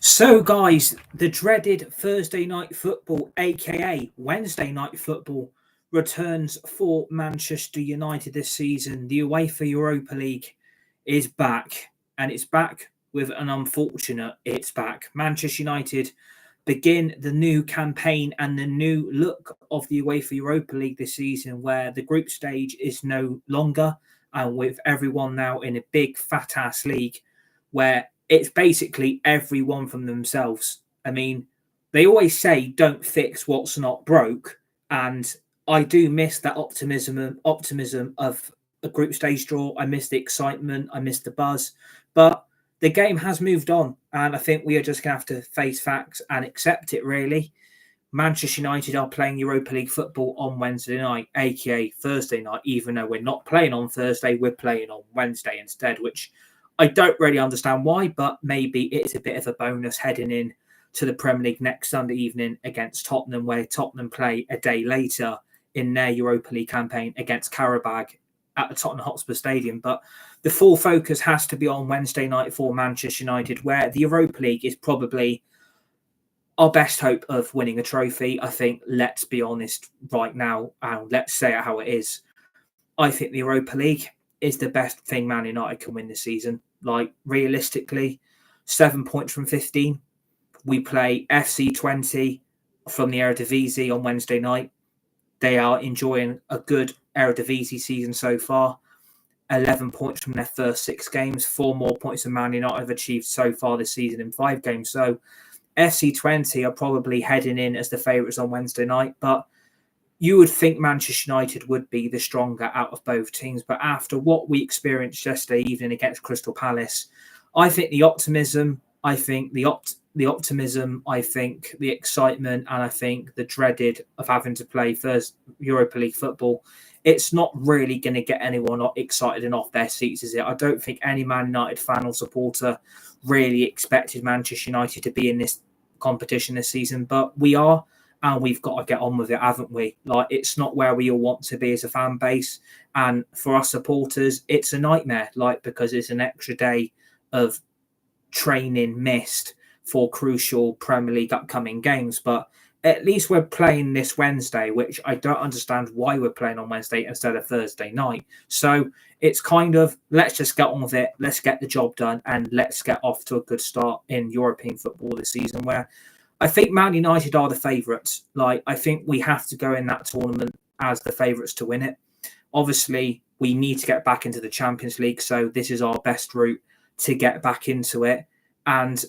So, guys, the dreaded Thursday night football, aka Wednesday night football, returns for Manchester United this season. The UEFA Europa League is back, and it's back with an unfortunate it's back. Manchester United begin the new campaign and the new look of the UEFA Europa League this season, where the group stage is no longer, and with everyone now in a big fat ass league where it's basically everyone from themselves. I mean, they always say don't fix what's not broke, and I do miss that optimism of a group stage draw. I miss the excitement, I miss the buzz, but the game has moved on, and I think we are just going to have to face facts and accept it. Really, Manchester United are playing Europa League football on Wednesday night, aka Thursday night. Even though we're not playing on Thursday, we're playing on Wednesday instead, which I don't really understand why, but maybe it's a bit of a bonus heading in to the Premier League next Sunday evening against Tottenham, where Tottenham play a day later in their Europa League campaign against Karabag at the Tottenham Hotspur Stadium. But the full focus has to be on Wednesday night for Manchester United, where the Europa League is probably our best hope of winning a trophy. I think, let's be honest right now, and let's say it how it is. I think the Europa League is the best thing Man United can win this season. Like, realistically, 7 points from 15. We play FC Twente from the Eredivisie on Wednesday night. They are enjoying a good Eredivisie season so far. 11 points from their first 6 games. 4 more points than Man United have achieved so far this season in 5 games. So FC Twente are probably heading in as the favourites on Wednesday night, but you would think Manchester United would be the stronger out of both teams. But after what we experienced yesterday evening against Crystal Palace, I think the optimism, I think the excitement, and I think the dreaded of having to play first Europa League football, it's not really going to get anyone excited and off their seats, is it? I don't think any Man United fan or supporter really expected Manchester United to be in this competition this season, but we are. And we've got to get on with it, haven't we? Like, it's not where we all want to be as a fan base. And for us supporters, it's a nightmare, because it's an extra day of training missed for crucial Premier League upcoming games. But at least we're playing this Wednesday, which I don't understand why we're playing on Wednesday instead of Thursday night. So it's kind of, let's just get on with it. Let's get the job done, and let's get off to a good start in European football this season, where I think Man United are the favourites. I think we have to go in that tournament as the favourites to win it. Obviously, we need to get back into the Champions League, so this is our best route to get back into it. And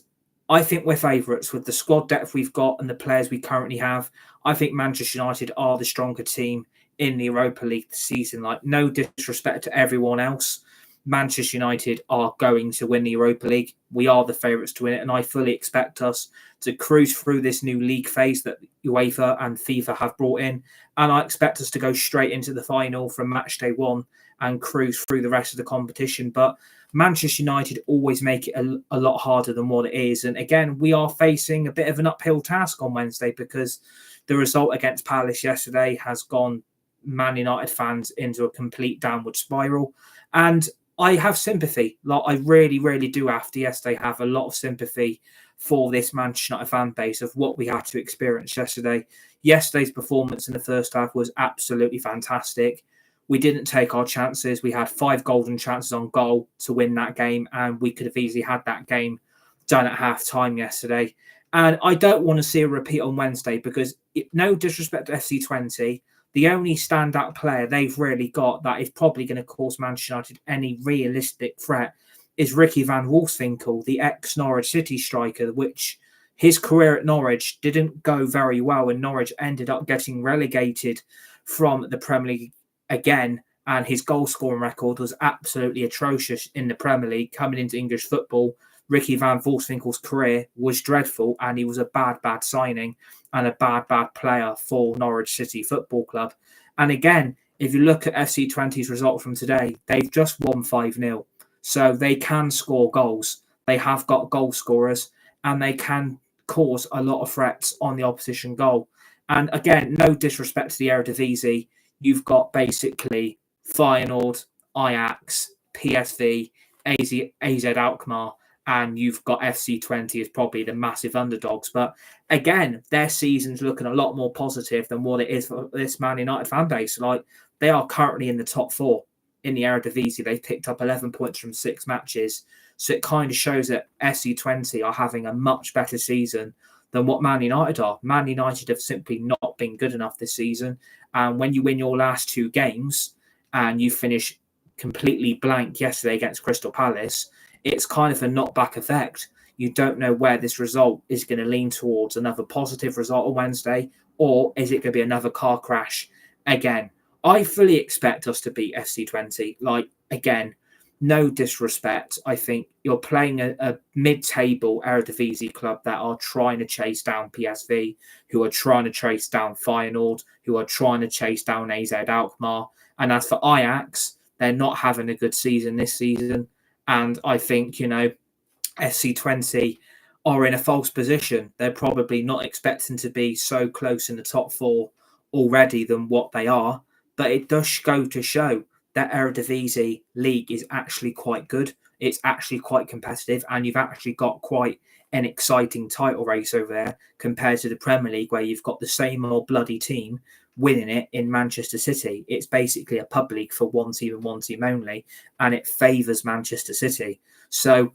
I think we're favourites with the squad depth we've got and the players we currently have. I think Manchester United are the stronger team in the Europa League this season. No disrespect to everyone else, Manchester United are going to win the Europa League. We are the favourites to win it, and I fully expect us to cruise through this new league phase that UEFA and FIFA have brought in, and I expect us to go straight into the final from match day 1 and cruise through the rest of the competition. But Manchester United always make it a lot harder than what it is, and again, we are facing a bit of an uphill task on Wednesday because the result against Palace yesterday has gone Man United fans into a complete downward spiral, and I have sympathy. I really, really do after yesterday have a lot of sympathy for this Manchester United fan base of what we had to experience yesterday. Yesterday's performance in the first half was absolutely fantastic. We didn't take our chances. We had 5 golden chances on goal to win that game, and we could have easily had that game done at half-time yesterday. And I don't want to see a repeat on Wednesday because, no disrespect to FC Twente, the only standout player they've really got that is probably going to cause Manchester United any realistic threat is Ricky van Wolfswinkel, the ex-Norwich City striker, which his career at Norwich didn't go very well, and Norwich ended up getting relegated from the Premier League again, and his goal-scoring record was absolutely atrocious in the Premier League. Coming into English football, Ricky van Wolfswinkel's career was dreadful, and he was a bad signing and a bad player for Norwich City Football Club. And again, if you look at FC Twente's result from today, they've just won 5-0. So they can score goals. They have got goal scorers, and they can cause a lot of threats on the opposition goal. And again, no disrespect to the Eredivisie, you've got basically Feyenoord, Ajax, PSV, AZ Alkmaar, and you've got FC Twente as probably the massive underdogs. But again, their season's looking a lot more positive than what it is for this Man United fan base. Like, they are currently in the top 4 in the Eredivisie. They've picked up 11 points from 6 matches. So it kind of shows that FC Twente are having a much better season than what Man United are. Man United have simply not been good enough this season. And when you win your last 2 games and you finish completely blank yesterday against Crystal Palace, it's kind of a knockback effect. You don't know where this result is going to lean towards. Another positive result on Wednesday, or is it going to be another car crash again? I fully expect us to beat FC Twente. Like, again, no disrespect. I think you're playing a mid-table Eredivisie club that are trying to chase down PSV, who are trying to chase down Feyenoord, who are trying to chase down AZ Alkmaar. And as for Ajax, they're not having a good season this season. And I think, SC Twente are in a false position. They're probably not expecting to be so close in the top 4 already than what they are. But it does go to show that Eredivisie league is actually quite good. It's actually quite competitive, and you've actually got quite an exciting title race over there compared to the Premier League, where you've got the same old bloody team winning it in Manchester City. It's basically a pub league for one team and one team only, and it favours Manchester City. So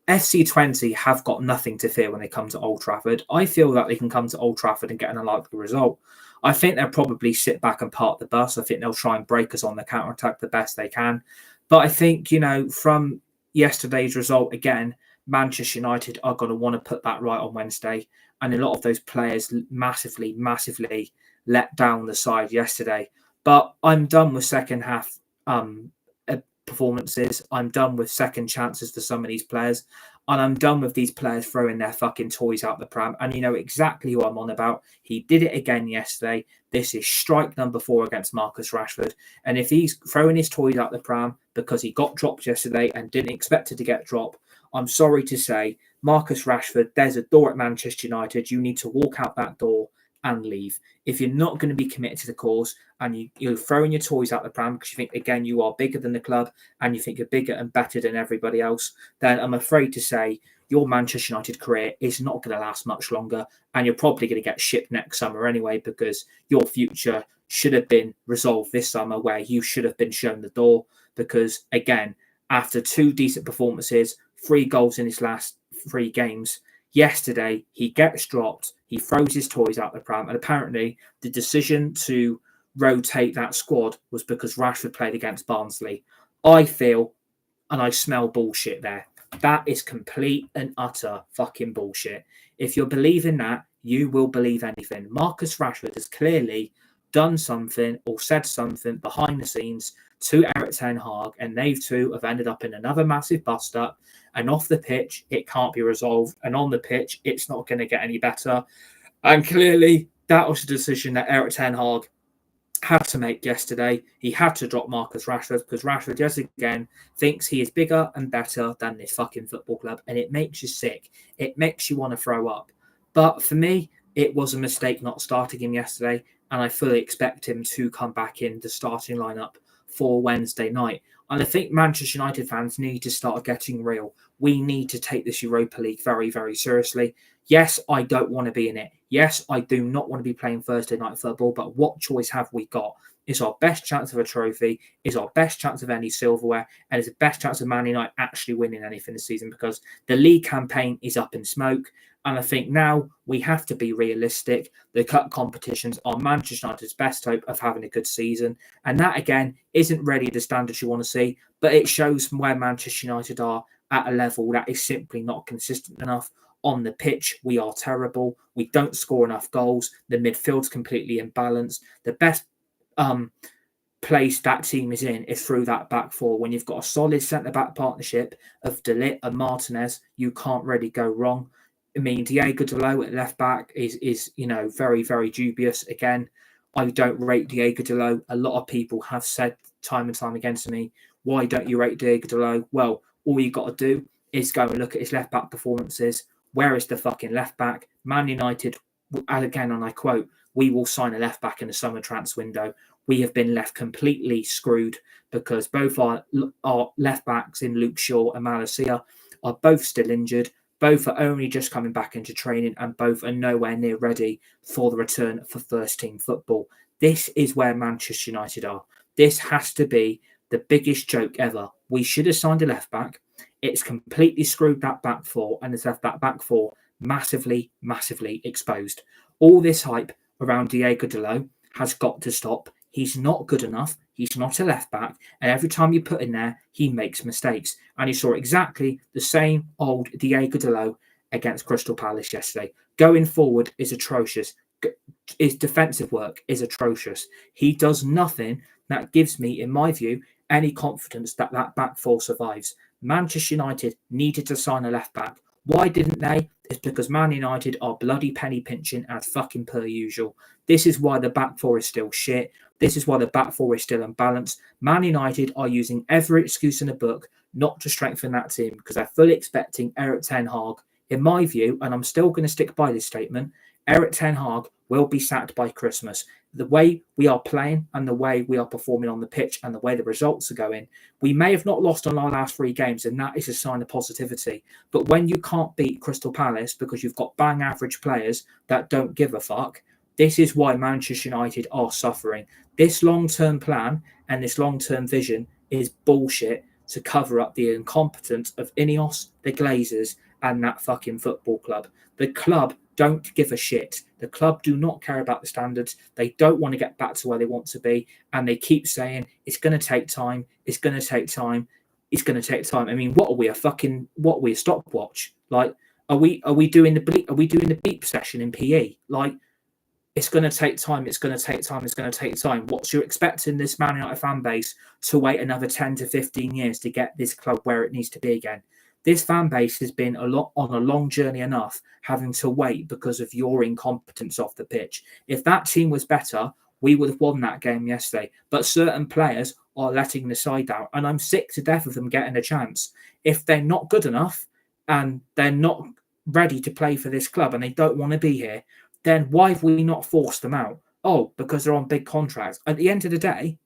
FC Twente have got nothing to fear when they come to Old Trafford. I feel that they can come to Old Trafford and get an unlikely result. I think they'll probably sit back and park the bus. I think they'll try and break us on the counter-attack the best they can. But I think, from yesterday's result, again, Manchester United are going to want to put that right on Wednesday. And a lot of those players massively, massively let down the side yesterday. But I'm done with second half performances. I'm done with second chances for some of these players. And I'm done with these players throwing their fucking toys out the pram. And you know exactly who I'm on about. He did it again yesterday. This is strike number 4 against Marcus Rashford. And if he's throwing his toys out the pram because he got dropped yesterday and didn't expect it to get dropped, I'm sorry to say, Marcus Rashford, there's a door at Manchester United. You need to walk out that door and leave. If you're not going to be committed to the cause and you're throwing your toys out the pram because you think, again, you are bigger than the club and you think you're bigger and better than everybody else, then I'm afraid to say your Manchester United career is not going to last much longer, and you're probably going to get shipped next summer anyway, because your future should have been resolved this summer, where you should have been shown the door. Because, again, after 2 decent performances, 3 goals in his last 3 games, yesterday, he gets dropped, he throws his toys out the pram, and apparently the decision to rotate that squad was because Rashford played against Barnsley. I feel and I smell bullshit there. That is complete and utter fucking bullshit. If you're believing that, you will believe anything. Marcus Rashford has clearly done something or said something behind the scenes to Eric Ten Hag, and they two have ended up in another massive bust-up. And off the pitch, it can't be resolved. And on the pitch, it's not going to get any better. And clearly, that was a decision that Eric Ten Hag had to make yesterday. He had to drop Marcus Rashford because Rashford, yet again, thinks he is bigger and better than this fucking football club. And it makes you sick. It makes you want to throw up. But for me, it was a mistake not starting him yesterday. And I fully expect him to come back in the starting lineup for Wednesday night. And I think Manchester United fans need to start getting real. We need to take this Europa League very, very seriously. Yes, I don't want to be in it. Yes, I do not want to be playing Thursday night football, but what choice have we got? It's our best chance of a trophy, it's our best chance of any silverware, and it's the best chance of Man United actually winning anything this season, because the league campaign is up in smoke. And I think now we have to be realistic. The cup competitions are Manchester United's best hope of having a good season. And that, again, isn't really the standards you want to see, but it shows where Manchester United are at a level that is simply not consistent enough. On the pitch, we are terrible. We don't score enough goals. The midfield's completely imbalanced. The best place that team is in is through that back 4. When you've got a solid centre-back partnership of De Ligt and Martinez, you can't really go wrong. I mean, Diego Dalot at left back is very, very dubious. Again, I don't rate Diego Dalot. A lot of people have said time and time again to me, why don't you rate Diego Dalot? Well, all you got to do is go and look at his left back performances. Where is the fucking left back? Man United, again, and I quote, we will sign a left back in the summer transfer window. We have been left completely screwed because both our left backs in Luke Shaw and Malacia are both still injured. Both are only just coming back into training, and both are nowhere near ready for the return for first team football. This is where Manchester United are. This has to be the biggest joke ever. We should have signed a left back. It's completely screwed that back four and has left that back four massively, massively exposed. All this hype around Diego Dalot has got to stop. He's not good enough. He's not a left back. And every time you put in there, he makes mistakes. And you saw exactly the same old Diego Dalot against Crystal Palace yesterday. Going forward is atrocious. His defensive work is atrocious. He does nothing that gives me, in my view, any confidence that that back four survives. Manchester United needed to sign a left back. Why didn't they? It's because Man United are bloody penny pinching as fucking per usual. This is why the back four is still shit. This is why the back four is still unbalanced. Man United are using every excuse in the book not to strengthen that team because they're fully expecting Erik ten Hag, in my view, and I'm still going to stick by this statement, Erik ten Hag will be sacked by Christmas. The way we are playing and the way we are performing on the pitch and the way the results are going, we may have not lost on our last 3 games, and that is a sign of positivity. But when you can't beat Crystal Palace because you've got bang average players that don't give a fuck, this is why Manchester United are suffering. This long-term plan and this long-term vision is bullshit to cover up the incompetence of Ineos, the Glazers, and that fucking football club. The club don't give a shit. The club do not care about the standards. They don't want to get back to where they want to be. And they keep saying, it's going to take time. It's going to take time. It's going to take time. I mean, what are we, a stopwatch? Like, are we doing the beep session in PE? Like, it's going to take time. It's going to take time. It's going to take time. What's you expecting this Man United fan base to wait another 10 to 15 years to get this club where it needs to be again? This fan base has been on a long journey enough, having to wait because of your incompetence off the pitch. If that team was better, we would have won that game yesterday. But certain players are letting the side down, and I'm sick to death of them getting a chance. If they're not good enough and they're not ready to play for this club and they don't want to be here, then why have we not forced them out? Oh, because they're on big contracts. At the end of the day,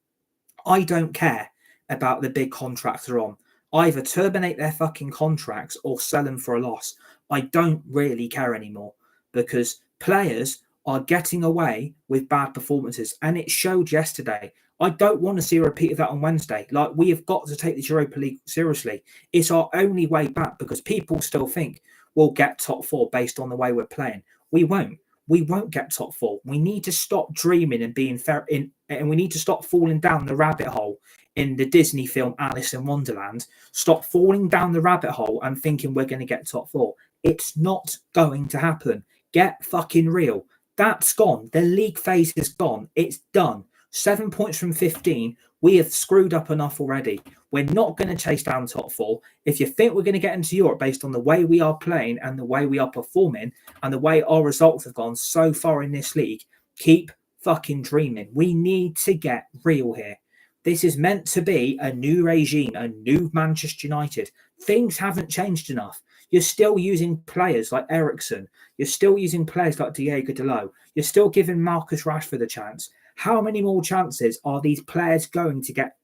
I don't care about the big contracts they're on. Either terminate their fucking contracts or sell them for a loss. I don't really care anymore because players are getting away with bad performances, and it showed yesterday. I don't want to see a repeat of that on Wednesday. Like, we have got to take the Europa League seriously. It's our only way back because people still think we'll get top 4 based on the way we're playing. We won't. We won't get top 4. We need to stop dreaming and being fair and we need to stop falling down the rabbit hole in the Disney film Alice in Wonderland. Stop falling down the rabbit hole and thinking we're going to get top 4. It's not going to happen. Get fucking real. That's gone. The league phase is gone. It's done. 7 points from 15. We have screwed up enough already. We're not going to chase down top 4. If you think we're going to get into Europe based on the way we are playing and the way we are performing and the way our results have gone so far in this league, keep fucking dreaming. We need to get real here. This is meant to be a new regime, a new Manchester United. Things haven't changed enough. You're still using players like Eriksen. You're still using players like Diego Dalot. You're still giving Marcus Rashford a chance. How many more chances are these players going to get?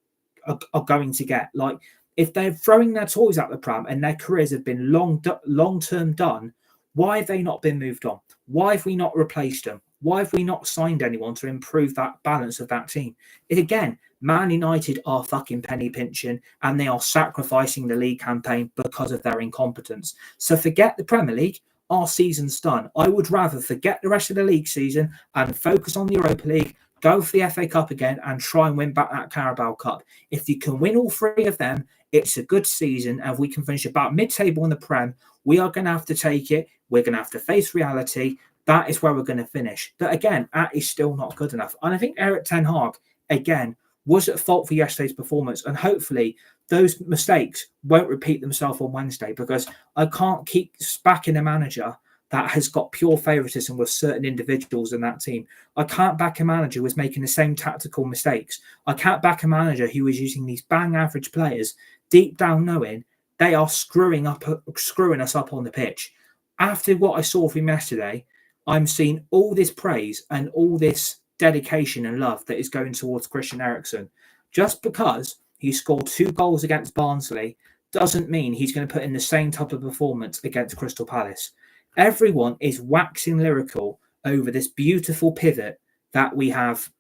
Like, if they're throwing their toys out the pram and their careers have been long-term done, why have they not been moved on? Why have we not replaced them? Why have we not signed anyone to improve that balance of that team? Again, Man United are fucking penny pinching and they are sacrificing the league campaign because of their incompetence. So forget the Premier League. Our season's done. I would rather forget the rest of the league season and focus on the Europa League, go for the FA Cup again and try and win back that Carabao Cup. If you can win all 3 of them, it's a good season. And if we can finish about mid-table in the Prem, we are going to have to take it. We're going to have to face reality. That is where we're going to finish. But again, that is still not good enough. And I think Erik ten Hag, again, was at fault for yesterday's performance. And hopefully those mistakes won't repeat themselves on Wednesday, because I can't keep backing a manager that has got pure favouritism with certain individuals in that team. I can't back a manager who is making the same tactical mistakes. I can't back a manager who is using these bang average players deep down knowing they are screwing us up on the pitch. After what I saw from yesterday, I'm seeing all this praise and all this dedication and love that is going towards Christian Eriksen. Just because he scored 2 goals against Barnsley doesn't mean he's going to put in the same type of performance against Crystal Palace. Everyone is waxing lyrical over this beautiful pivot that we have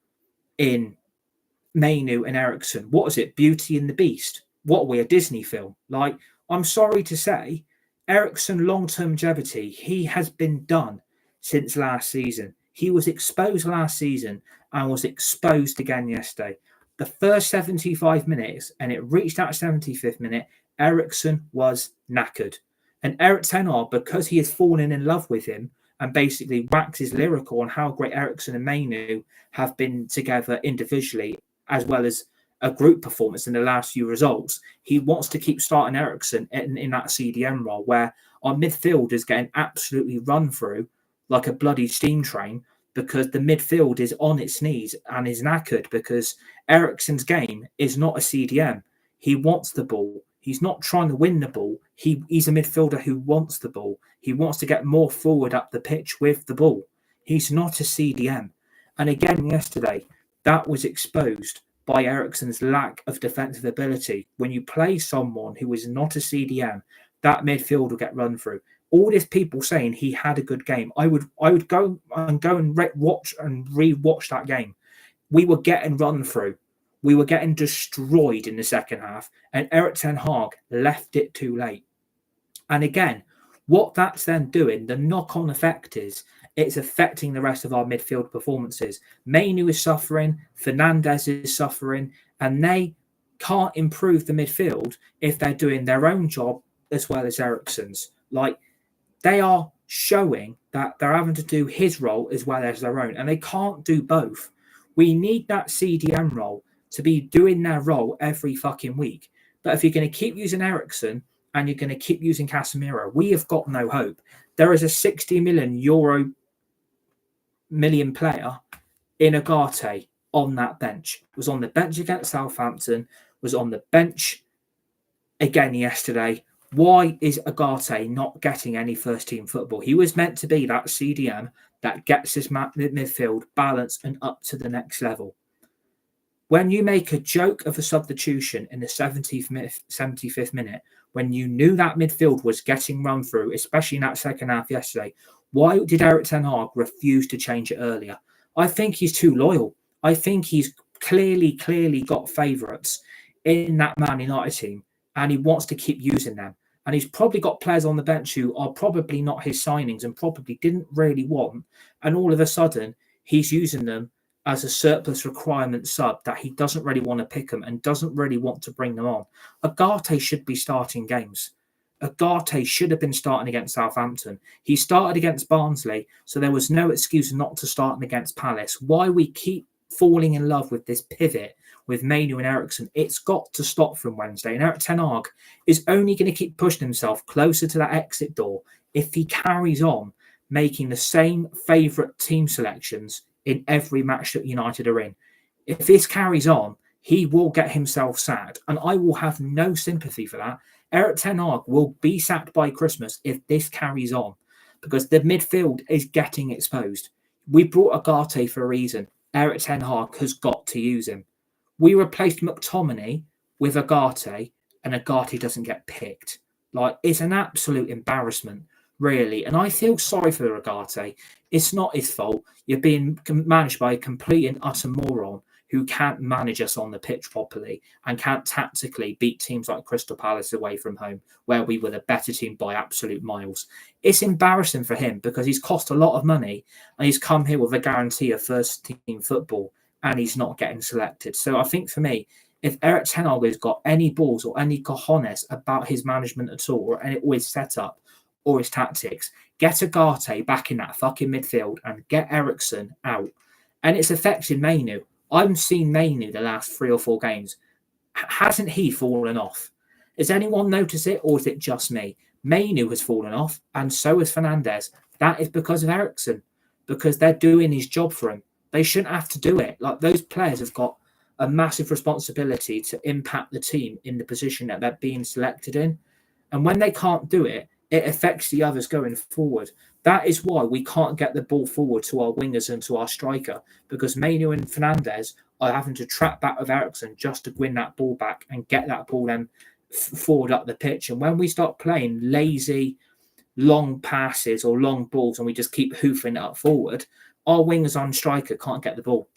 in Mainu and Ericsson. What is it? Beauty and the Beast. What are we, a Disney film? Like, I'm sorry to say, Ericsson long-term longevity, he has been done since last season. He was exposed last season and was exposed again yesterday. The first 75 minutes, and it reached that 75th minute, Ericsson was knackered. And Eric Ten Hag, because he has fallen in love with him and basically waxes lyrical on how great Ericsson and Mainu have been together individually, as well as a group performance in the last few results, he wants to keep starting Ericsson in that CDM role where our midfield is getting absolutely run through like a bloody steam train because the midfield is on its knees and is knackered because Ericsson's game is not a CDM. He wants the ball. He's not trying to win the ball. He's a midfielder who wants the ball. He wants to get more forward up the pitch with the ball. He's not a CDM. And again, yesterday, that was exposed by Ericsson's lack of defensive ability. When you play someone who is not a CDM, that midfield will get run through. All these people saying he had a good game, I would go and watch and re-watch that game. We were getting run through. We were getting destroyed in the second half, and Eric Ten Hag left it too late. And again, what that's then doing, the knock-on effect is it's affecting the rest of our midfield performances. Mainu is suffering, Fernandez is suffering, and they can't improve the midfield if they're doing their own job as well as Ericsson's. Like, they are showing that they're having to do his role as well as their own, and they can't do both. We need that CDM role to be doing their role every fucking week. But if you're going to keep using Ericsson and you're going to keep using Casemiro, we have got no hope. There is a 60 million player in Ugarte on that bench. Was on the bench against Southampton, was on the bench again yesterday. Why is Ugarte not getting any first team football? He was meant to be that CDM that gets his midfield balanced and up to the next level. When you make a joke of a substitution in the 75th minute, when you knew that midfield was getting run through, especially in that second half yesterday, why did Eric Ten Hag refuse to change it earlier? I think he's too loyal. I think he's clearly got favourites in that Man United team, and he wants to keep using them. And he's probably got players on the bench who are probably not his signings and probably didn't really want. And all of a sudden, he's using them as a surplus requirement sub that he doesn't really want to pick them and doesn't really want to bring them on. Ugarte should be starting games. Ugarte should have been starting against Southampton. He started against Barnsley, so there was no excuse not to start him against Palace. Why we keep falling in love with this pivot with Mainu and Ericsson, it's got to stop from Wednesday. And Eric Ten Hag is only going to keep pushing himself closer to that exit door if he carries on making the same favourite team selections in every match that United are in. If this carries on, he will get himself sacked, and I will have no sympathy for that. Eric Ten Hag will be sacked by Christmas if this carries on, because the midfield is getting exposed. We brought Ugarte for a reason. Eric Ten Hag has got to use him. We replaced McTominay with Ugarte, and Ugarte doesn't get picked. Like, it's an absolute embarrassment, really. And I feel sorry for Ugarte. It's not his fault. You're being managed by a complete and utter moron who can't manage us on the pitch properly and can't tactically beat teams like Crystal Palace away from home, where we were the better team by absolute miles. It's embarrassing for him because he's cost a lot of money and he's come here with a guarantee of first team football and he's not getting selected. So I think for me, if Eric Ten Hag has got any balls or any cojones about his management at all, or his setup or his tactics, get Ugarte back in that fucking midfield and get Ericsson out. And it's affecting Mainu. I've seen Mainu the last 3 or 4 games. Hasn't he fallen off? Has anyone noticed it, or is it just me? Mainu has fallen off, and so has Fernandez. That is because of Ericsson, because they're doing his job for him. They shouldn't have to do it. Like, those players have got a massive responsibility to impact the team in the position that they're being selected in. And when they can't do it, it affects the others going forward. That is why we can't get the ball forward to our wingers and to our striker, because Mainu and Fernandez are having to track back with Ericsson just to win that ball back and get that ball then forward up the pitch. And when we start playing lazy, long passes or long balls and we just keep hoofing it up forward, our wingers on striker can't get the ball.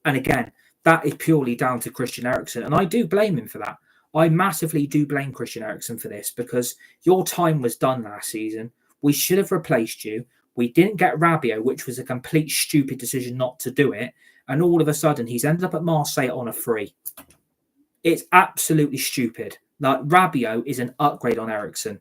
And again, that is purely down to Christian Eriksen. And I do blame him for that. I massively do blame Christian Eriksen for this, because your time was done last season. We should have replaced you. We didn't get Rabiot, which was a complete stupid decision not to do it. And all of a sudden, he's ended up at Marseille on a free. It's absolutely stupid. Like, Rabiot is an upgrade on Eriksen.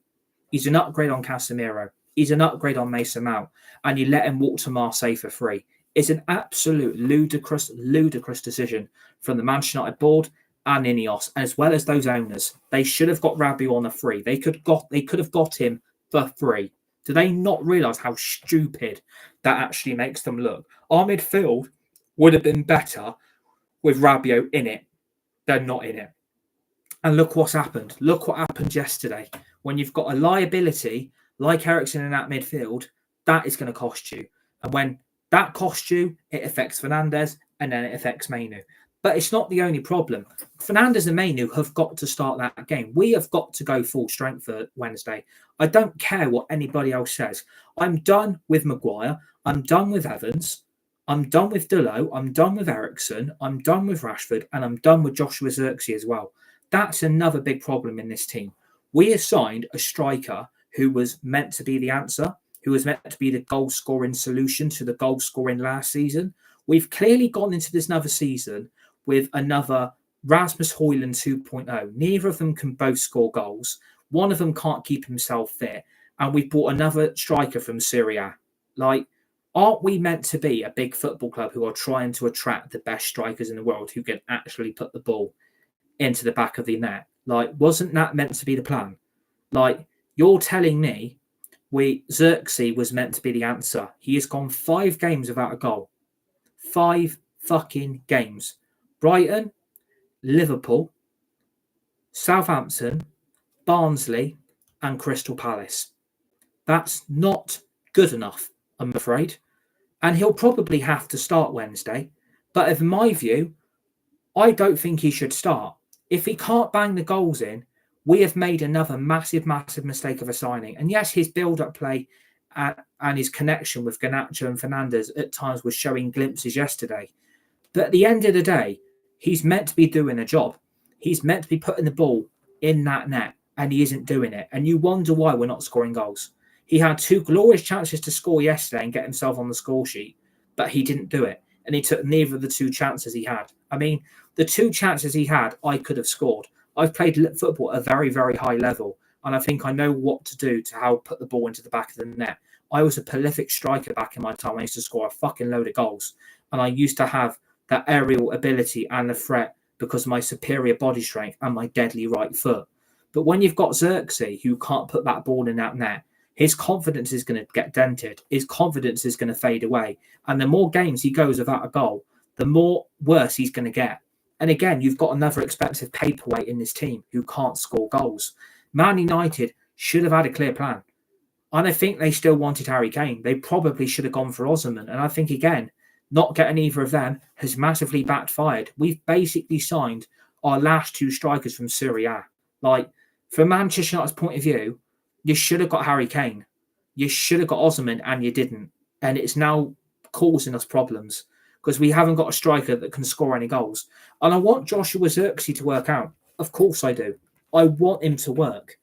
He's an upgrade on Casemiro. He's an upgrade on Mason Mount. And you let him walk to Marseille for free. It's an absolute ludicrous decision from the Manchester United board and Ineos, as well as those owners. They should have got Rabiot on a free. They could have got him for free. Do they not realise how stupid that actually makes them look? Our midfield would have been better with Rabiot in it than not in it. And look what's happened. Look what happened yesterday. When you've got a liability like Eriksen in that midfield, that is going to cost you. And when that costs you, it affects Fernandes and then it affects Mainu. But it's not the only problem. Fernandes and Mainu have got to start that game. We have got to go full strength for Wednesday. I don't care what anybody else says. I'm done with Maguire. I'm done with Evans. I'm done with Delo. I'm done with Eriksen. I'm done with Rashford. And I'm done with Joshua Zirkzee as well. That's another big problem in this team. We assigned a striker who was meant to be the answer, who was meant to be the goal-scoring solution to the goal-scoring last season. We've clearly gone into this another season with another Rasmus Højlund 2.0. Neither of them can both score goals. One of them can't keep himself fit. And we bought another striker from Serie A. Like, aren't we meant to be a big football club who are trying to attract the best strikers in the world who can actually put the ball into the back of the net? Like, wasn't that meant to be the plan? Like, you're telling me Zirkzee was meant to be the answer. He has gone 5 games without a goal. 5 fucking games. Brighton, Liverpool, Southampton, Barnsley, and Crystal Palace. That's not good enough, I'm afraid. And he'll probably have to start Wednesday. But in my view, I don't think he should start. If he can't bang the goals in, we have made another massive mistake of a signing. And yes, his build-up play and his connection with Garnacho and Fernandes at times was showing glimpses yesterday. But at the end of the day, he's meant to be doing a job. He's meant to be putting the ball in that net, and he isn't doing it. And you wonder why we're not scoring goals. He had 2 glorious chances to score yesterday and get himself on the score sheet, but he didn't do it. And he took neither of the 2 chances he had. I mean, the 2 chances he had, I could have scored. I've played football at a very, very high level, and I think I know what to do to how put the ball into the back of the net. I was a prolific striker back in my time. I used to score a fucking load of goals, and I used to have that aerial ability and the threat because of my superior body strength and my deadly right foot. But when you've got Zirkzee, who can't put that ball in that net, his confidence is going to get dented. His confidence is going to fade away. And the more games he goes without a goal, the more worse he's going to get. And again, you've got another expensive paperweight in this team who can't score goals. Man United should have had a clear plan. And I think they still wanted Harry Kane. They probably should have gone for Osimhen. And I think, again, not getting either of them has massively backfired. We've basically signed our last 2 strikers from Serie A. Like, from Manchester United's point of view, you should have got Harry Kane. You should have got Osimhen, and you didn't. And it's now causing us problems because we haven't got a striker that can score any goals. And I want Joshua Zirkzee to work out. Of course I do. I want him to work.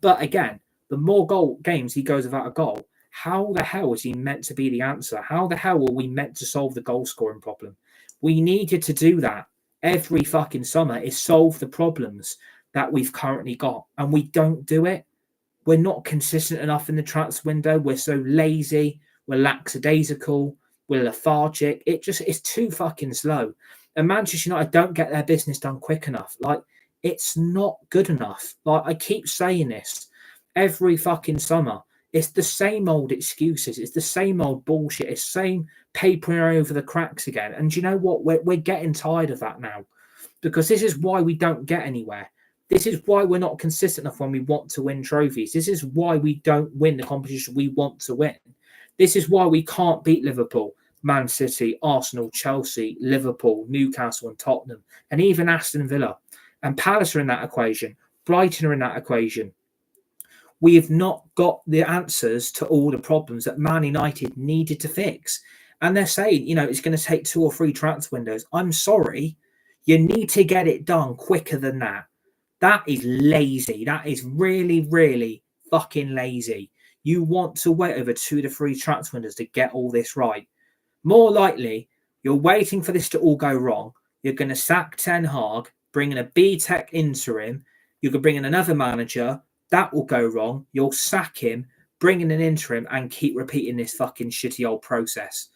But again, the more games he goes without a goal, how the hell is he meant to be the answer? How the hell were we meant to solve the goal scoring problem? We needed to do that every fucking summer, is solve the problems that we've currently got. And we don't do it. We're not consistent enough in the transfer window. We're so lazy. We're lackadaisical. We're lethargic. It's too fucking slow. And Manchester United don't get their business done quick enough. Like, it's not good enough. Like, I keep saying this every fucking summer. It's the same old excuses. It's the same old bullshit. It's the same papering over the cracks again. And do you know what? We're getting tired of that now, because this is why we don't get anywhere. This is why we're not consistent enough when we want to win trophies. This is why we don't win the competition we want to win. This is why we can't beat Liverpool, Man City, Arsenal, Chelsea, Liverpool, Newcastle and Tottenham, and even Aston Villa. And Palace are in that equation. Brighton are in that equation. We have not got the answers to all the problems that Man United needed to fix. And they're saying, it's going to take 2 or 3 transfer windows. I'm sorry. You need to get it done quicker than that. That is lazy. That is really, really fucking lazy. You want to wait over 2 to 3 transfer windows to get all this right. More likely, you're waiting for this to all go wrong. You're going to sack Ten Hag, bring in a B-Tech interim. You could bring in another manager. That will go wrong. You'll sack him, bring in an interim, and keep repeating this fucking shitty old process.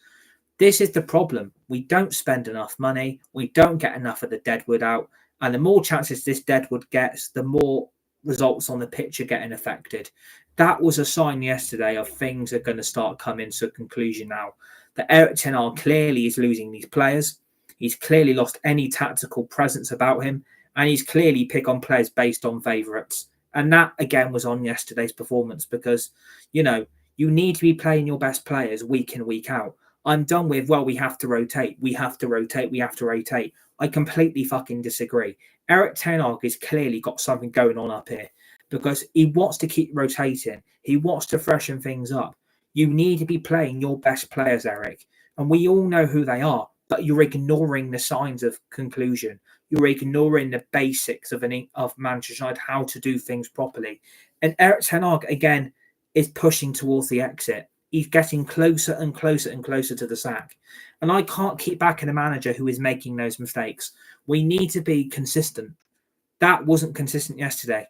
This is the problem. We don't spend enough money. We don't get enough of the deadwood out. And the more chances this deadwood gets, the more results on the pitch are getting affected. That was a sign yesterday of things are going to start coming to a conclusion now. That Erik ten Hag clearly is losing these players. He's clearly lost any tactical presence about him. And he's clearly picked on players based on favourites. And that, again, was on yesterday's performance because, you need to be playing your best players week in, week out. I'm done with, we have to rotate. We have to rotate. We have to rotate. I completely fucking disagree. Erik ten Hag has clearly got something going on up here because he wants to keep rotating. He wants to freshen things up. You need to be playing your best players, Eric. And we all know who they are, but you're ignoring the signs of conclusion. You're ignoring the basics of Manchester United, how to do things properly. And Erik ten Hag, again, is pushing towards the exit. He's getting closer and closer and closer to the sack. And I can't keep backing a manager who is making those mistakes. We need to be consistent. That wasn't consistent yesterday.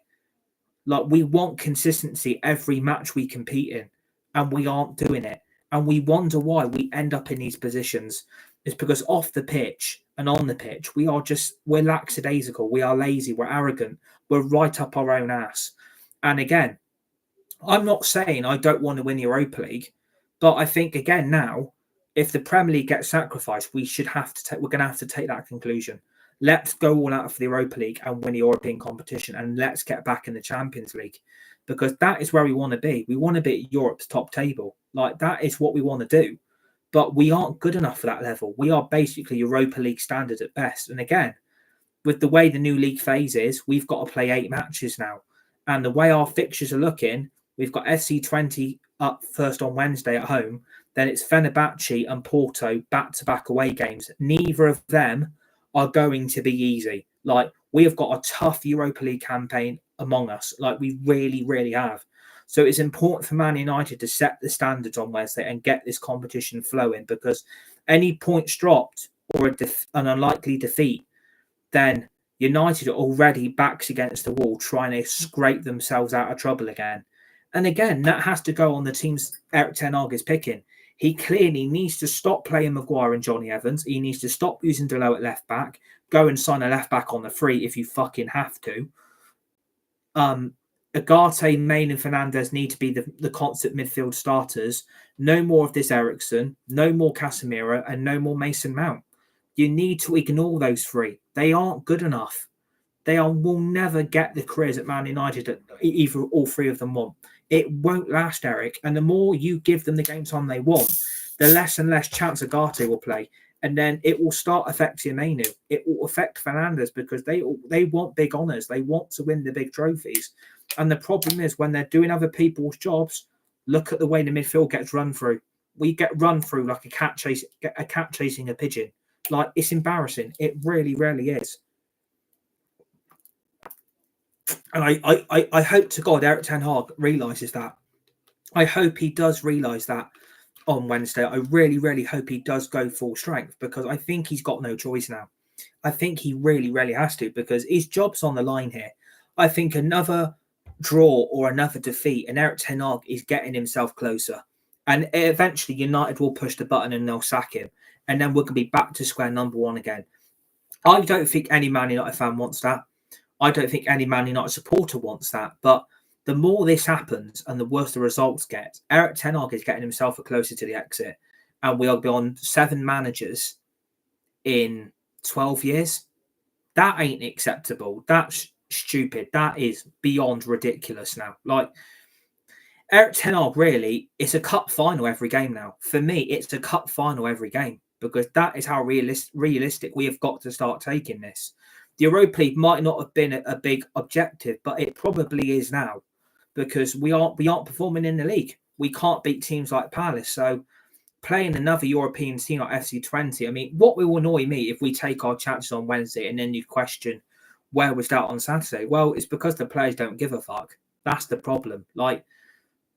We want consistency every match we compete in, and we aren't doing it. And we wonder why we end up in these positions. It's because off the pitch and on the pitch, we're lackadaisical, we are lazy, we're arrogant, we're right up our own ass. And again, I'm not saying I don't want to win the Europa League, but I think again now, if the Premier League gets sacrificed, we're going to have to take that conclusion. Let's go all out for the Europa League and win the European competition, and let's get back in the Champions League because that is where we want to be. We want to be at Europe's top table. That is what we want to do. But we aren't good enough for that level. We are basically Europa League standard at best. And again, with the way the new league phase is, we've got to play 8 matches now. And the way our fixtures are looking, we've got SC20 up first on Wednesday at home. Then it's Fenerbahce and Porto back-to-back away games. Neither of them are going to be easy. We have got a tough Europa League campaign among us. We really, really have. So it's important for Man United to set the standards on Wednesday and get this competition flowing because any points dropped or an unlikely defeat, then United are already backs against the wall trying to scrape themselves out of trouble again. And again, that has to go on the teams Erik ten Hag is picking. He clearly needs to stop playing Maguire and Johnny Evans. He needs to stop using Delo at left back. Go and sign a left back on the free if you fucking have to. Agate, Main and Fernandes need to be the constant midfield starters. No more of this Eriksen, no more Casemiro, and no more Mason Mount. You need to ignore those 3. They aren't good enough. Will never get the careers at Man United that either all 3 of them want. It won't last, Eric. And the more you give them the game time they want, the less and less chance Agate will play. And then it will start affecting Mainu. It will affect Fernandes because they want big honours. They want to win the big trophies. And the problem is when they're doing other people's jobs, look at the way the midfield gets run through. We get run through like a cat chasing a pigeon. It's embarrassing. It really, really is. And I hope to God Erik ten Hag realises that. I hope he does realise that on Wednesday. I really, really hope he does go full strength because I think he's got no choice now. I think he really, really has to because his job's on the line here. I think another draw or another defeat and Erik ten Hag is getting himself closer. And eventually United will push the button and they'll sack him. And then we're going to be back to square number 1 again. I don't think any Man United fan wants that. I don't think any Man United supporter wants that. But the more this happens and the worse the results get, Erik ten Hag is getting himself closer to the exit. And we'll be on 7 managers in 12 years. That ain't acceptable. That's stupid. That is beyond ridiculous now. Erik ten Hag, really, it's a cup final every game now. For me, it's a cup final every game because that is how realistic we have got to start taking this. the Europa League might not have been a big objective, but it probably is now, because we aren't performing in the league. We can't beat teams like Palace. So playing another European team like FC Twente, I mean, what will annoy me if we take our chances on Wednesday and then you question where was that on Saturday? Well, it's because the players don't give a fuck. That's the problem. Like,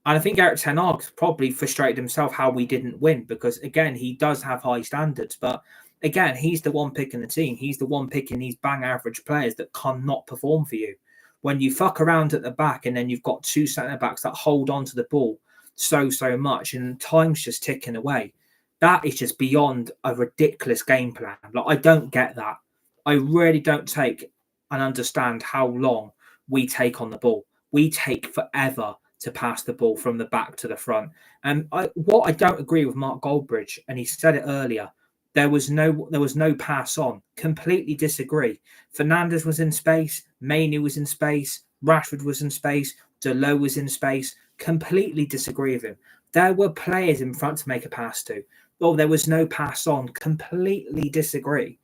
and I think Eric Ten Hag probably frustrated himself how we didn't win, because again, he does have high standards, but again, he's the one picking the team. He's the one picking these bang average players that cannot perform for you. When you fuck around at the back and then you've got two centre backs that hold on to the ball so much and time's just ticking away, that is just beyond a ridiculous game plan. Like, I don't get that. I really don't take and understand how long we take on the ball. We take forever to pass the ball from the back to the front. And what I don't agree with Mark Goldbridge, and he said it earlier, there was no pass on. Completely disagree. Fernandes was in space, Mainu was in space, Rashford was in space, Delo was in space. Completely disagree with him. There were players in front to make a pass to. Oh, there was no pass on. Completely disagree.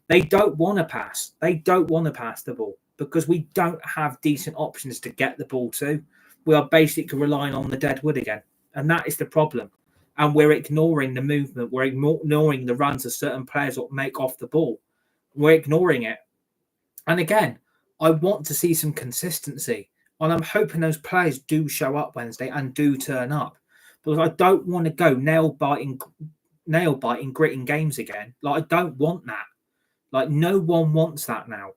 They don't want to pass. They don't want to pass the ball because we don't have decent options to get the ball to. We are basically relying on the dead wood again. And that is the problem. And we're ignoring the movement. We're ignoring the runs of certain players that make off the ball. We're ignoring it. And again, I want to see some consistency. And I'm hoping those players do show up Wednesday and do turn up. Because I don't want to go nail-biting, gritting games again. Like, I don't want that. Like, no one wants that now.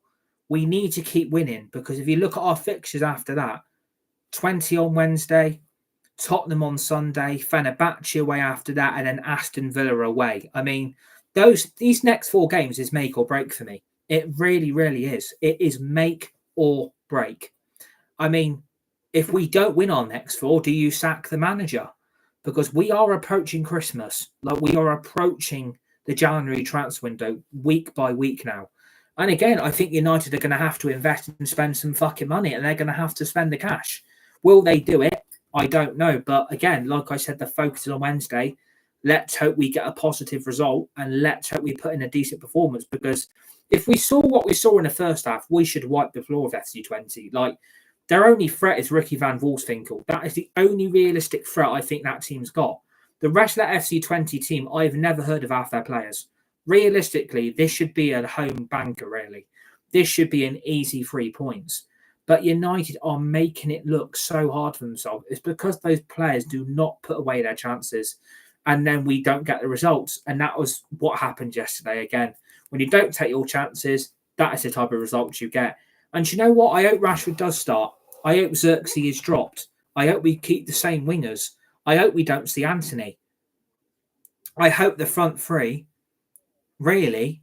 We need to keep winning, because if you look at our fixtures after that, Twente on Wednesday, Tottenham on Sunday, Fenerbahce away after that, and then Aston Villa away. I mean, these next 4 games is make or break for me. It really, really is. It is make or break. I mean, if we don't win our next 4, do you sack the manager? Because we are approaching Christmas. Like, we are approaching the January transfer window week by week now. And again, I think United are going to have to invest and spend some fucking money, and they're going to have to spend the cash. Will they do it? I don't know. But again, like I said, the focus is on Wednesday. Let's hope we get a positive result, and let's hope we put in a decent performance, because if we saw what we saw in the first half, we should wipe the floor of FC Twente. Like, their only threat is Ricky van Wolfswinkel. That is the only realistic threat I think that team's got. The rest of that FC Twente team, I've never heard of half their players. Realistically, this should be a home banker, really. This should be an easy 3 points. But United are making it look so hard for themselves. It's because those players do not put away their chances, and then we don't get the results. And that was what happened yesterday again. When you don't take your chances, that is the type of results you get. And you know what? I hope Rashford does start. I hope Xerxes is dropped. I hope we keep the same wingers. I hope we don't see Anthony. I hope the front 3 really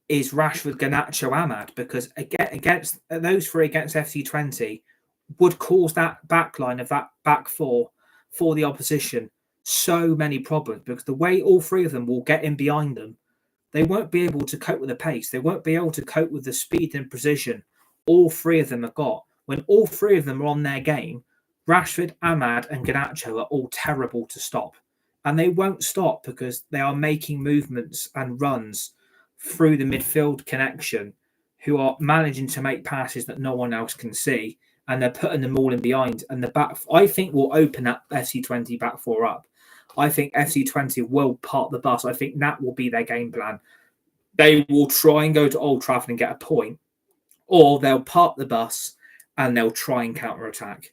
is Rashford, Garnacho, Ahmad, because against those 3 against FC Twente would cause that back line of that back 4 for the opposition so many problems, because the way all 3 of them will get in behind them, they won't be able to cope with the pace. They won't be able to cope with the speed and precision all 3 of them have got. When all 3 of them are on their game, Rashford, Ahmad and Garnacho are all terrible to stop. And they won't stop because they are making movements and runs through the midfield connection, who are managing to make passes that no one else can see, and they're putting them all in behind. And the back, I think, will open that FC Twente back 4 up. I think FC Twente will park the bus. I think that will be their game plan. They will try and go to Old Trafford and get a point, or they'll park the bus and they'll try and counter-attack.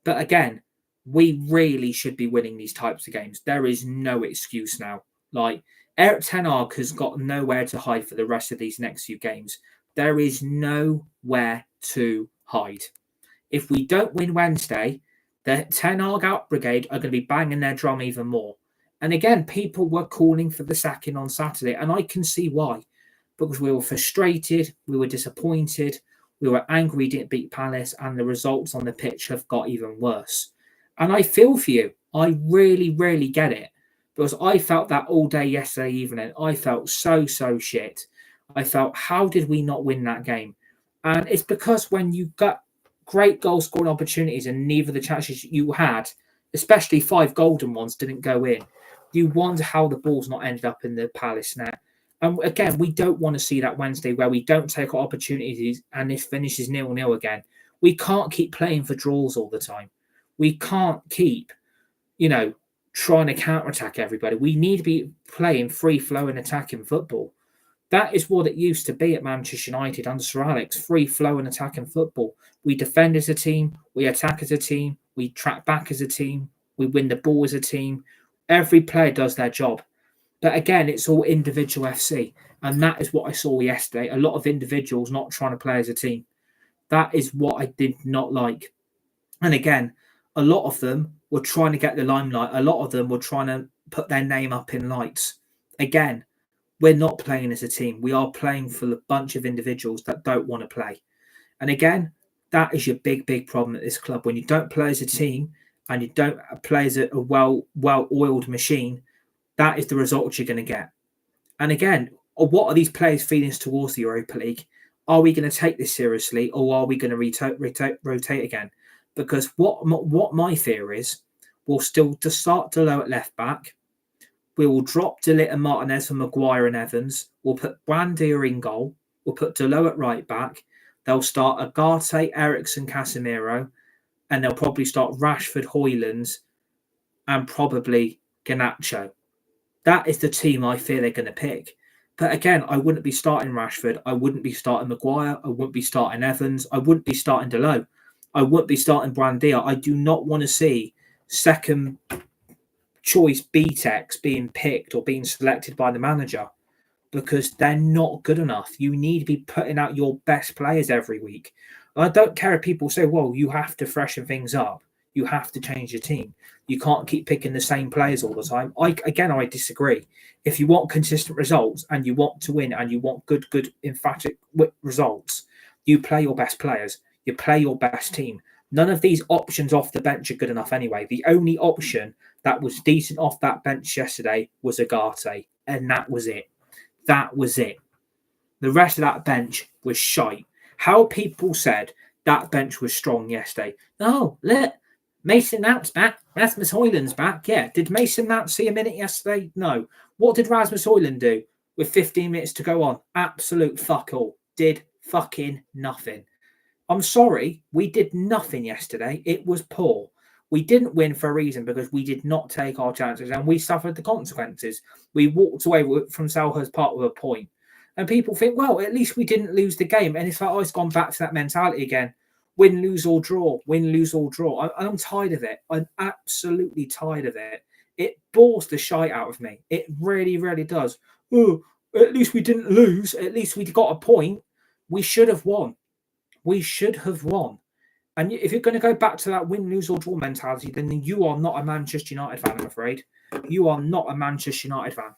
But again, we really should be winning these types of games. There is no excuse now. Like, Eric Ten Hag has got nowhere to hide for the rest of these next few games. There is nowhere to hide. If we don't win Wednesday, the Ten Hag out brigade are going to be banging their drum even more. And again, people were calling for the sacking on Saturday, and I can see why. Because we were frustrated, we were disappointed, we were angry we didn't beat Palace, and the results on the pitch have got even worse. And I feel for you. I really, really get it. Because I felt that all day yesterday evening. I felt so shit. I felt, how did we not win that game? And it's because when you got great goal scoring opportunities and neither of the chances you had, especially 5 golden ones, didn't go in, you wonder how the ball's not ended up in the Palace net. And again, we don't want to see that Wednesday where we don't take our opportunities and this finishes 0-0 again. We can't keep playing for draws all the time. We can't keep, trying to counter-attack everybody. We need to be playing free-flowing attacking football. That is what it used to be at Manchester United under Sir Alex, free-flowing attacking football. We defend as a team, we attack as a team, we track back as a team, we win the ball as a team. Every player does their job. But again, it's all individual FC. And that is what I saw yesterday. A lot of individuals not trying to play as a team. That is what I did not like. And again, a lot of them were trying to get the limelight. A lot of them were trying to put their name up in lights. Again, we're not playing as a team. We are playing for a bunch of individuals that don't want to play. And again, that is your big, big problem at this club. When you don't play as a team and you don't play as a well-oiled machine, that is the result you're going to get. And again, what are these players' feelings towards the Europa League? Are we going to take this seriously, or are we going to rotate again? Because what my fear is, we'll still to start Delo at left back. We will drop De Ligt and Martinez for Maguire and Evans. We'll put Buendia in goal. We'll put Delo at right back. They'll start Agate, Eriksson, Casemiro, and they'll probably start Rashford, Højlund, and probably Garnacho. That is the team I fear they're going to pick. But again, I wouldn't be starting Rashford. I wouldn't be starting Maguire. I wouldn't be starting Evans. I wouldn't be starting Delo. I wouldn't be starting Buendia. I do not want to see second choice B-Techs being picked or being selected by the manager, because they're not good enough. You need to be putting out your best players every week. I don't care if people say, well, you have to freshen things up. You have to change your team. You can't keep picking the same players all the time. I disagree. If you want consistent results and you want to win and you want good, emphatic results, you play your best players. You play your best team. None of these options off the bench are good enough anyway. The only option that was decent off that bench yesterday was Agate, and that was it. That was it. The rest of that bench was shite. How people said that bench was strong yesterday. Oh, look, Mason Mount's back. Rasmus Højlund's back. Yeah. Did Mason Mount see a minute yesterday? No. What did Rasmus Højlund do with 15 minutes to go on? Absolute fuck all. Did fucking nothing. I'm sorry. We did nothing yesterday. It was poor. We didn't win for a reason, because we did not take our chances and we suffered the consequences. We walked away from Selhurst Park with a point. And people think, well, at least we didn't lose the game. And it's like, it's gone back to that mentality again. Win, lose or draw. Win, lose or draw. I'm tired of it. I'm absolutely tired of it. It bores the shite out of me. It really, really does. Oh, at least we didn't lose. At least we got a point. We should have won. We should have won. And if you're going to go back to that win, lose or draw mentality, then you are not a Manchester United fan, I'm afraid. You are not a Manchester United fan.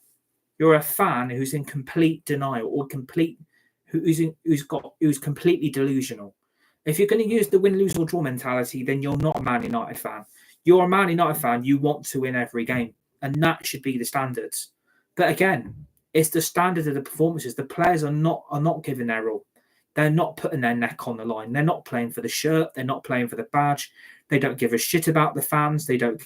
You're a fan who's in complete denial, or who's completely delusional. If you're going to use the win, lose or draw mentality, then you're not a Man United fan. You're a Man United fan. You want to win every game, and that should be the standards. But again, it's the standard of the performances. The players are not giving their all. They're not putting their neck on the line. They're not playing for the shirt. They're not playing for the badge. They don't give a shit about the fans. They don't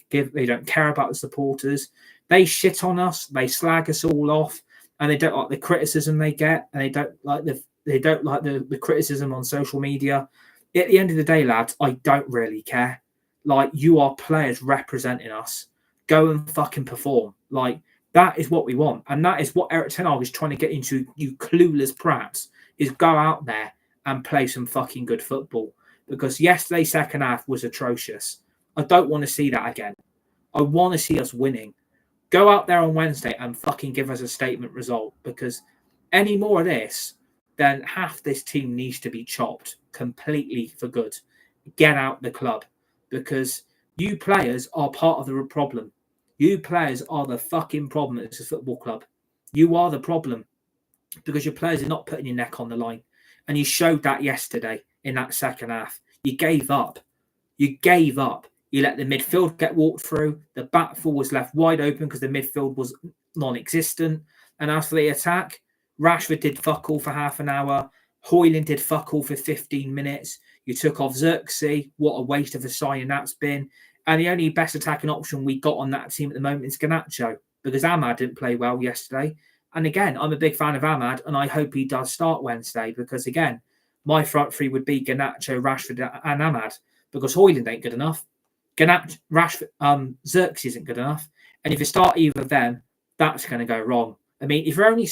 care about the supporters. They shit on us. They slag us all off, and they don't like the criticism they get, and they don't like the criticism on social media. At the end of the day, lads, I don't really care. Like, you are players representing us. Go and fucking perform. Like, that is what we want, and that is what Erik ten Hag is trying to get into. You clueless prats. Is go out there and play some fucking good football. Because yesterday's second half was atrocious. I don't want to see that again. I want to see us winning. Go out there on Wednesday and fucking give us a statement result. Because any more of this, then half this team needs to be chopped completely for good. Get out the club. Because you players are part of the problem. You players are the fucking problem at this football club. You are the problem. Because your players are not putting your neck on the line. And you showed that yesterday in that second half. You gave up. You gave up. You let the midfield get walked through. The back four was left wide open because the midfield was non-existent. And as for the attack, Rashford did fuck all for half an hour. Højlund did fuck all for 15 minutes. You took off Xerxes. What a waste of a signing that's been. And the only best attacking option we got on that team at the moment is Garnacho. Because Ahmad didn't play well yesterday. And again, I'm a big fan of Ahmad, and I hope he does start Wednesday because, again, my front three would be Garnacho, Rashford, and Ahmad because Højlund ain't good enough. Garnacho, Rashford, Xerxes isn't good enough. And if you start either of them, that's going to go wrong. I mean, if you're only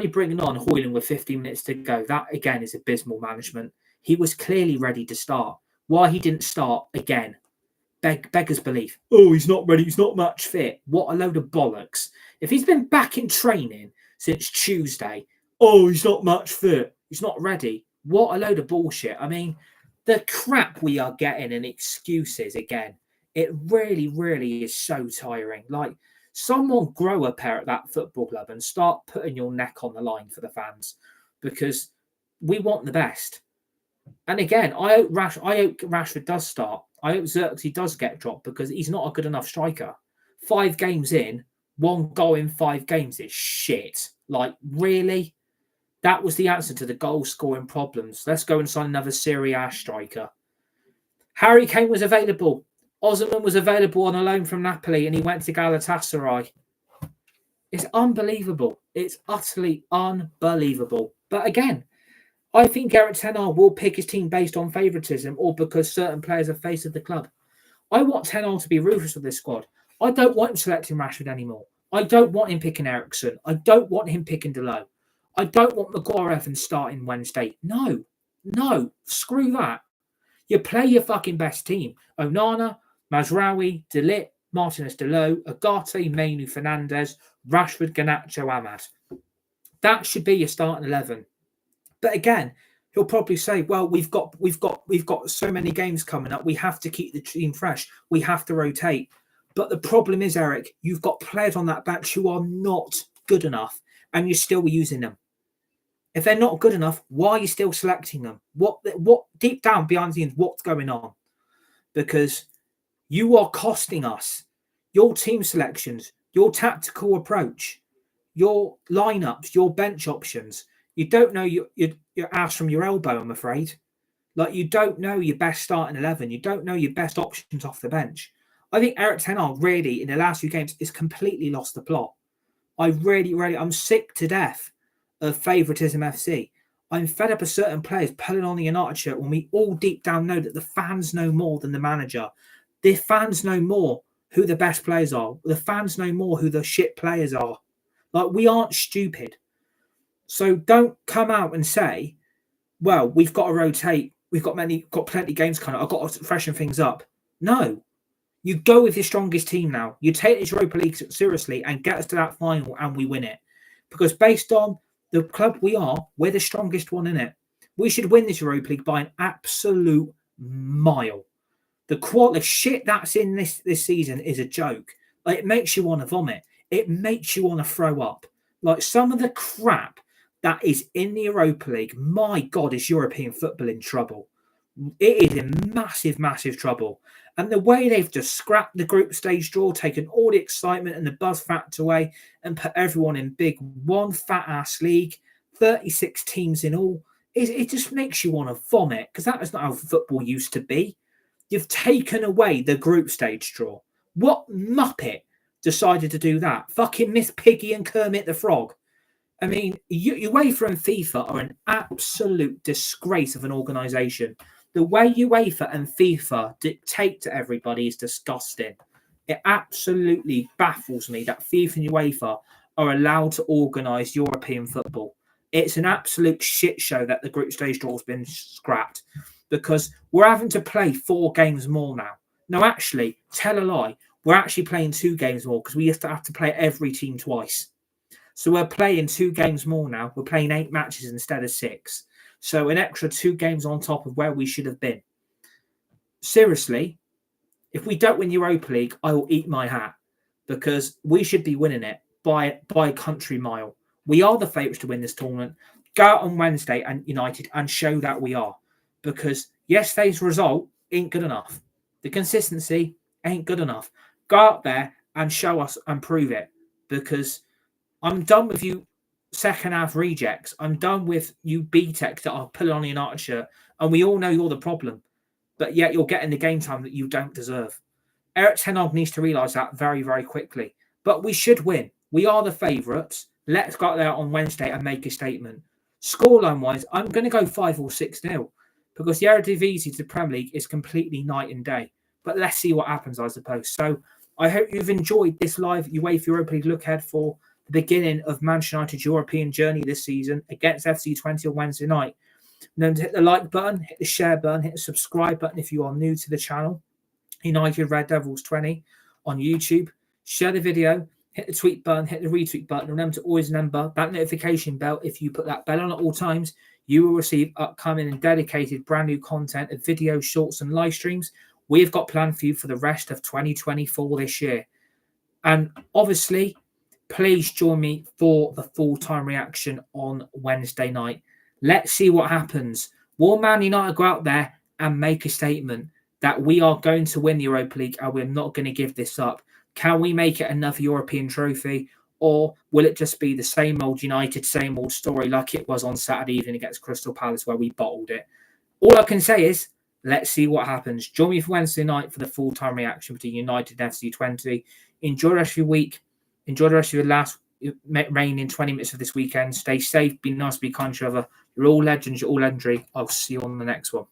bringing on Højlund with 15 minutes to go, that again is abysmal management. He was clearly ready to start. Why he didn't start again? Beggars belief. Oh, he's not ready. He's not match fit. What a load of bollocks. If he's been back in training since Tuesday, oh, he's not match fit. He's not ready. What a load of bullshit. I mean, the crap we are getting and excuses again. It really, really is so tiring. Like, someone grow a pair at that football club and start putting your neck on the line for the fans because we want the best. And again, I hope Rashford does start. I hope Xerxes does get dropped because he's not a good enough striker. 5 games in, 1 goal in 5 games is shit. Like, really? That was the answer to the goal-scoring problems. Let's go and sign another Serie A striker. Harry Kane was available. Osimhen was available on a loan from Napoli and he went to Galatasaray. It's unbelievable. It's utterly unbelievable. But again, I think Erik ten Hag will pick his team based on favouritism or because certain players are face of the club. I want ten Hag to be ruthless with this squad. I don't want him selecting Rashford anymore. I don't want him picking Eriksen. I don't want him picking Delo. I don't want Maguire Evans starting Wednesday. No, screw that. You play your fucking best team. Onana, Mazraoui, De Ligt, Martinez, Delo, Agate, Mainu, Fernandes, Rashford, Garnacho, Ahmad. That should be your starting 11. But again, he'll probably say, well, we've got so many games coming up. We have to keep the team fresh. We have to rotate. But the problem is, Eric, you've got players on that bench who are not good enough and you're still using them. If they're not good enough, why are you still selecting them? What deep down behind the scenes, what's going on? Because you are costing us your team selections, your tactical approach, your lineups, your bench options. You don't know your ass from your elbow, I'm afraid. Like, you don't know your best starting 11. You don't know your best options off the bench. I think Erik ten Hag really, in the last few games, has completely lost the plot. I'm sick to death of favouritism FC. I'm fed up of certain players pulling on the United shirt when we all deep down know that the fans know more than the manager. The fans know more who the best players are. The fans know more who the shit players are. Like, we aren't stupid. So don't come out and say, well, we've got to rotate. We've got plenty of games coming up. I've got to freshen things up. No. You go with your strongest team now. You take this Europa League seriously and get us to that final and we win it. Because based on the club we're the strongest one in it. We should win this Europa League by an absolute mile. The shit that's in this season is a joke. Like, it makes you want to vomit. It makes you want to throw up. Like, some of the crap that is in the Europa League, my God, is European football in trouble. It is in massive, massive trouble. And the way they've just scrapped the group stage draw, taken all the excitement and the buzz factor away and put everyone in big one fat-ass league, 36 teams in all, it just makes you want to vomit because that is not how football used to be. You've taken away the group stage draw. What muppet decided to do that? Fucking Miss Piggy and Kermit the Frog. I mean, UEFA and FIFA are an absolute disgrace of an organisation. The way UEFA and FIFA dictate to everybody is disgusting. It absolutely baffles me that FIFA and UEFA are allowed to organise European football. It's an absolute shit show that the group stage draw has been scrapped because we're having to play 4 games more now. No, actually, tell a lie. We're actually playing 2 games more because we used to have to play every team twice. So we're playing 2 games more now. We're playing 8 matches instead of 6. So an extra 2 games on top of where we should have been. Seriously, if we don't win Europa League, I will eat my hat because we should be winning it by a country mile. We are the favourites to win this tournament. Go out on Wednesday and United and show that we are. Because yesterday's result ain't good enough. The consistency ain't good enough. Go out there and show us and prove it. Because I'm done with you second half rejects. I'm done with you B-Tech that are pulling on the United shirt. And we all know you're the problem. But yet you're getting the game time that you don't deserve. Erik ten Hag needs to realise that very, very quickly. But we should win. We are the favourites. Let's go out there on Wednesday and make a statement. Scoreline-wise, I'm going to go 5 or 6-0 because the Eredivisie to the Premier League is completely night and day. But let's see what happens, I suppose. So I hope you've enjoyed this live UEFA Europa League look ahead for the beginning of Manchester United's European journey this season against FC Twente on Wednesday night. Remember to hit the like button, hit the share button, hit the subscribe button if you are new to the channel. United Red Devils 20 on YouTube. Share the video, hit the tweet button, hit the retweet button. Remember to always remember that notification bell. If you put that bell on at all times, you will receive upcoming and dedicated brand new content of videos, shorts, and live streams we've got planned for you for the rest of 2024 this year. And obviously, please join me for the full-time reaction on Wednesday night. Let's see what happens. Will Man United go out there and make a statement that we are going to win the Europa League and we're not going to give this up? Can we make it another European trophy? Or will it just be the same old United, same old story like it was on Saturday evening against Crystal Palace where we bottled it? All I can say is, let's see what happens. Join me for Wednesday night for the full-time reaction between United and FC Twente. Enjoy the rest of your week. Enjoy the rest of your last remaining 20 minutes of this weekend. Stay safe. Be nice. Be kind to each other. You're all legends. You're all legendary. I'll see you on the next one.